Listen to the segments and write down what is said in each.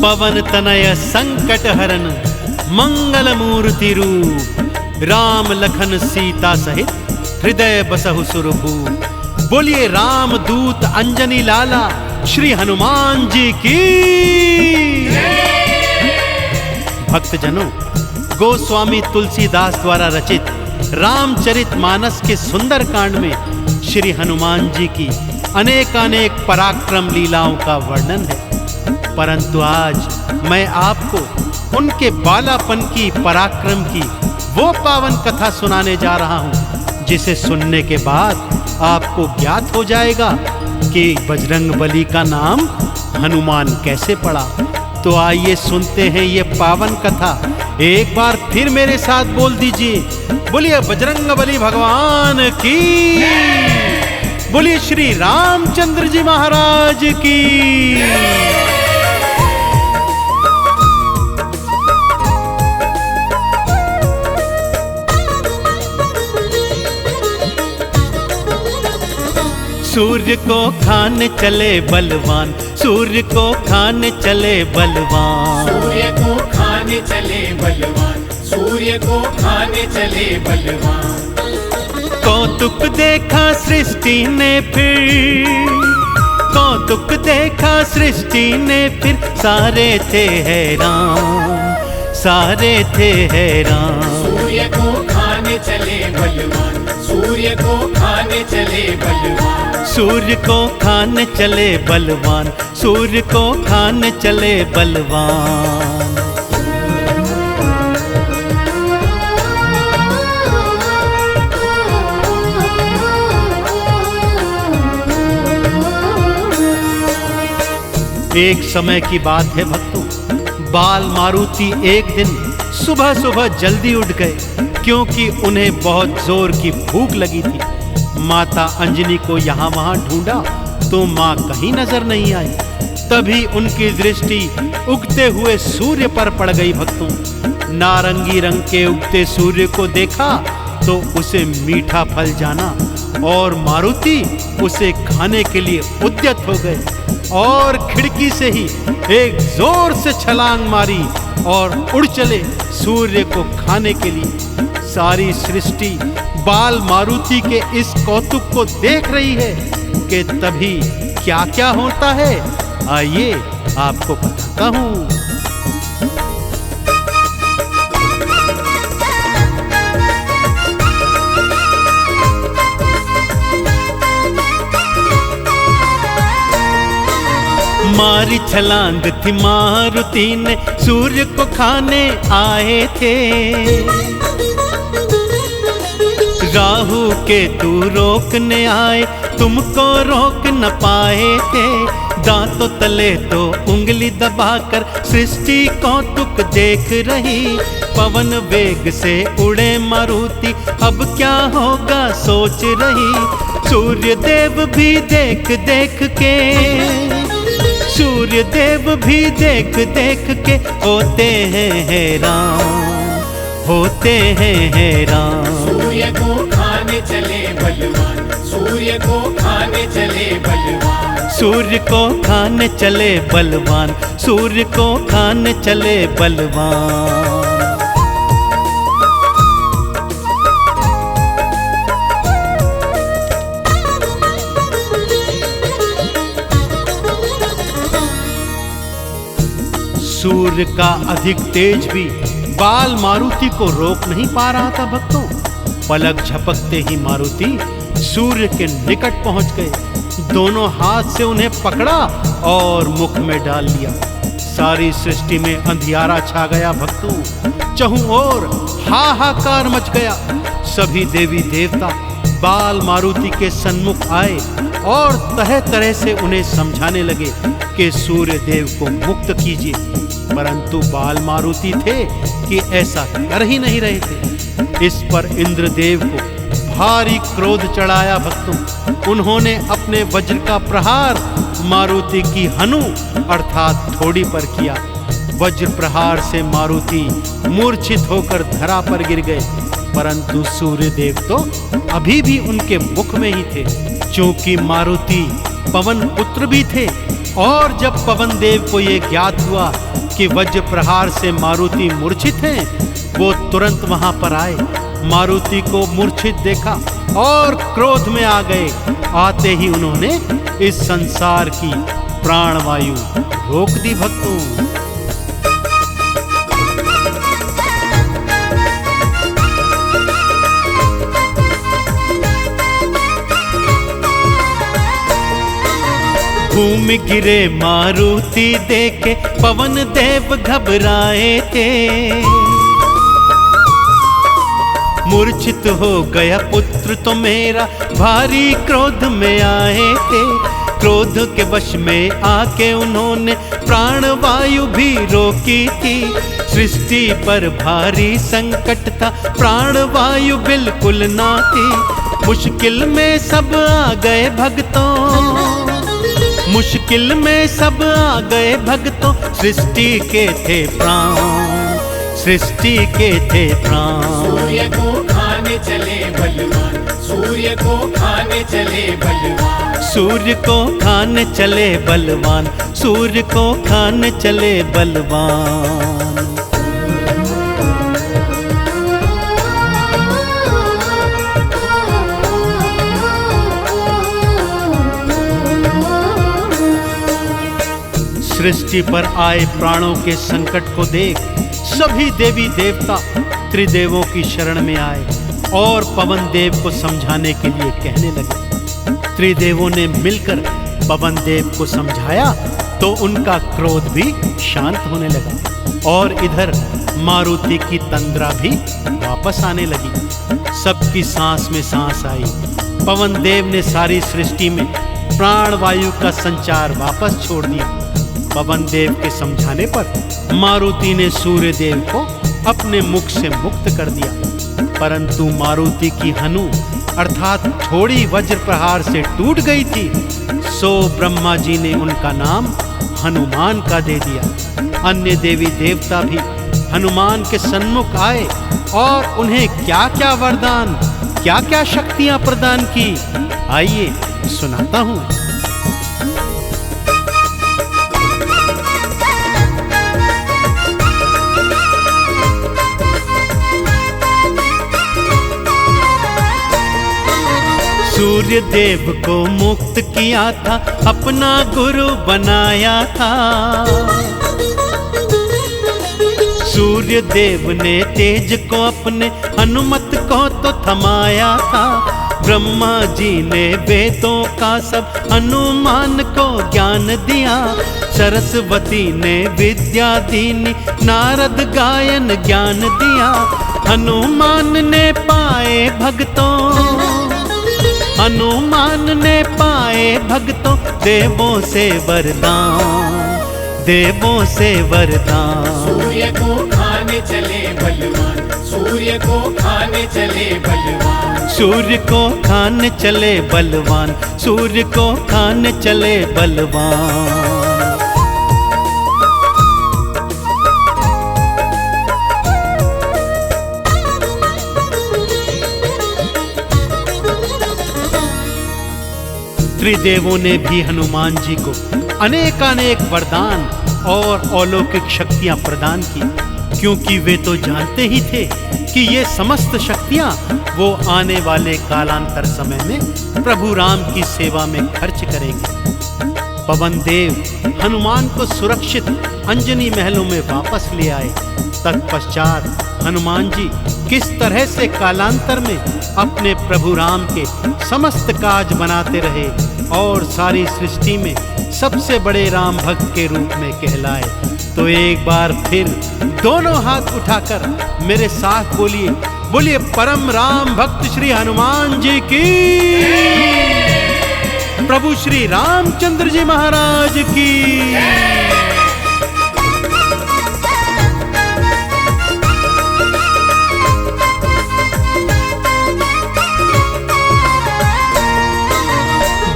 पवन तनय संकट हरन मंगल मूर्ति रूप, राम लखन सीता सहित हृदय बसहु सुरभूप। बोलिए राम दूत अंजनी लाला श्री हनुमान जी की। भक्तजनों, गोस्वामी तुलसीदास द्वारा रचित रामचरितमानस के सुंदर कांड में श्री हनुमान जी की अनेकानेक पराक्रम लीलाओं का वर्णन है, परंतु आज मैं आपको उनके बालापन की, पराक्रम की वो पावन कथा सुनाने जा रहा हूं, जिसे सुनने के बाद आपको ज्ञात हो जाएगा कि बजरंगबली का नाम हनुमान कैसे पड़ा। तो आइए सुनते हैं ये पावन कथा। एक बार फिर मेरे साथ बोल दीजिए, बोलिए बजरंगबली भगवान की, बोलिए श्री रामचंद्र जी महाराज की। सूर्य को खाने चले बलवान, सूर्य को खाने चले बलवान, सूर्य को खाने चले बलवान, सूर्य को खाने चले बलवान। कौतुक देखा सृष्टि ने फिर, कौतुक देखा सृष्टि ने फिर, सारे थे हैरान, सारे थे हैरान। सूर्य को खाने चले बलवान, सूर्य को खाने चले बलवान, सूर्य को खाने चले बलवान, सूर्य को खाने चले बलवान। एक समय की बात है भक्तों, बाल मारुति एक दिन सुबह सुबह जल्दी उठ गए, क्योंकि उन्हें बहुत जोर की भूख लगी थी। माता अंजनी को यहाँ वहाँ ढूंढा तो माँ कहीं नजर नहीं आई। तभी उनकी दृष्टि उगते हुए सूर्य पर पड़ गई। भक्तों, नारंगी रंग के उगते सूर्य को देखा तो उसे मीठा फल जाना और मारुति उसे खाने के लिए उद्यत हो गए और खिड़की से ही एक जोर से छलांग मारी और उड़ चले सूर्य को खाने के लिए। सारी सृष्टि बाल मारुति के इस कौतुक को देख रही है कि तभी क्या क्या होता है, आइए आपको बताता हूं। मारी छलांग थी मारुति ने, सूर्य को खाने आए थे। राहु के तू रोकने आए, तुमको रोक न पाए थे। दांतों तले तो उंगली दबाकर सृष्टि कौतुक देख रही। पवन वेग से उड़े मारुति, अब क्या होगा सोच रही। सूर्य देव भी देख देख के, सूर्य देव भी देख देख के होते हैं हैरान, होते हैं हैरान। सूर्य को खाने चले बलवान, सूर्य को खाने चले बलवान, सूर्य को खाने चले बलवान, सूर्य को खाने चले बलवान। सूर्य का अधिक तेज भी बाल मारुति को रोक नहीं पा रहा था। भक्तों, पलक झपकते ही मारुति सूर्य के निकट पहुंच गए। दोनों हाथ से उन्हें पकड़ा और मुख में डाल लिया। सारी सृष्टि में अंधियारा छा गया। भक्तों, चहुं ओर हाहाकार मच गया। सभी देवी देवता बाल मारुति के सन्मुख आए और तरह तरह से उन्हें समझाने लगे कि सूर्य देव को मुक्त कीजिए, परंतु बाल मारुति थे कि ऐसा कर ही नहीं रहे थे। इस पर इंद्रदेव को भारी क्रोध चढ़ाया। भक्तों, उन्होंने अपने वज्र का प्रहार मारुति की हनु अर्थात ठोड़ी पर किया। वज्र प्रहार से मारुति मूर्छित होकर धरा पर गिर गए, परंतु सूर्यदेव तो अभी भी उनके मुख में ही थे। चूंकि मारुति पवन पुत्र भी थे और जब पवन देव को ये ज्ञात हुआ कि वज्र प्रहार से मारुति मूर्छित हैं, वो तुरंत वहां पर आए, मारुति को मूर्छित देखा और क्रोध में आ गए। आते ही उन्होंने इस संसार की प्राणवायु रोक दी। भक्तों, भूमि गिरे मारुति देखे पवन देव घबराए थे। मूर्छित हो गया पुत्र तो मेरा, भारी क्रोध में आए थे। क्रोध के वश में आके उन्होंने प्राणवायु भी रोकी थी। सृष्टि पर भारी संकट था, प्राणवायु बिल्कुल ना थी। मुश्किल में सब आ गए भक्तों, मुश्किल में सब आ गए भक्तों। सृष्टि के थे प्राण, सृष्टि के थे प्राण। सूर्य को खाने चले बलवान, सूर्य को खाने चले बलवान, सूर्य को खाने चले बलवान, सूर्य को खाने चले बलवान। सृष्टि पर आए प्राणों के संकट को देख सभी देवी देवता त्रिदेवों की शरण में आए और पवन देव को समझाने के लिए कहने लगे। त्रिदेवों ने मिलकर पवन देव को समझाया तो उनका क्रोध भी शांत होने लगा और इधर मारुति की तंद्रा भी वापस आने लगी। सबकी सांस में सांस आई। पवन देव ने सारी सृष्टि में प्राणवायु का संचार वापस छोड़ दिया। पवन देव के समझाने पर मारुति ने सूर्य देव को अपने मुख से मुक्त कर दिया, परंतु मारुति की हनु अर्थात थोड़ी वज्र प्रहार से टूट गई थी। सो ब्रह्मा जी ने उनका नाम हनुमान का दे दिया। अन्य देवी देवता भी हनुमान के सन्मुख आए और उन्हें क्या क्या वरदान, क्या क्या शक्तियां प्रदान की, आइए सुनाता हूं। सूर्य देव को मुक्त किया था, अपना गुरु बनाया था। सूर्य देव ने तेज को अपने हनुमत को तो थमाया था। ब्रह्मा जी ने वेदों का सब हनुमान को ज्ञान दिया। सरस्वती ने विद्या दीनी, नारद गायन ज्ञान दिया। हनुमान ने पाए भक्तों, हनुमान ने पाए भक्तों देवों से वरदान, देवों से वरदान। सूर्य को खाने चले बलवान, सूर्य को खाने चले बलवान, सूर्य को खाने चले बलवान, सूर्य को खाने चले बलवान। त्रिदेवों ने भी हनुमान जी को अनेकानेक वरदान और अलौकिक शक्तियां प्रदान की, क्योंकि वे तो जानते ही थे कि ये समस्त शक्तियां वो आने वाले कालांतर समय में प्रभु राम की सेवा में खर्च करेंगे। पवन देव हनुमान को सुरक्षित अंजनी महलों में वापस ले आए। तत्पश्चात हनुमान जी किस तरह से कालांतर में अपने प्रभु राम के समस्त काज बनाते रहे और सारी सृष्टि में सबसे बड़े राम भक्त के रूप में कहलाए, तो एक बार फिर दोनों हाथ उठाकर मेरे साथ बोलिए, बोलिए परम राम भक्त श्री हनुमान जी की, प्रभु श्री रामचंद्र जी महाराज की।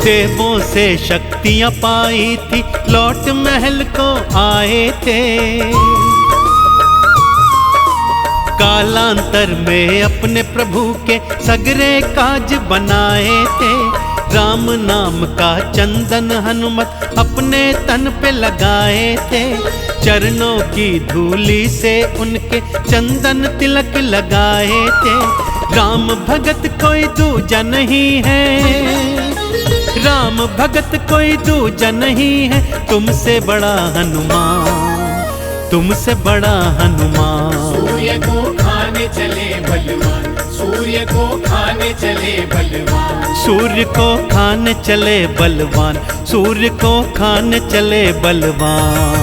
देवों से शक्तियां पाई थी, लौट महल को आए थे। कालांतर में अपने प्रभु के सगरे काज बनाए थे। राम नाम का चंदन हनुमत अपने तन पे लगाए थे। चरणों की धूली से उनके चंदन तिलक लगाए थे। राम भगत कोई दूजा नहीं है, राम भगत कोई दूजा नहीं है, तुमसे बड़ा हनुमान, तुमसे बड़ा हनुमान। सूर्य को खाने चले बलवान, सूर्य को खाने चले बलवान, सूर्य को खाने चले बलवान, सूर्य को खाने चले बलवान।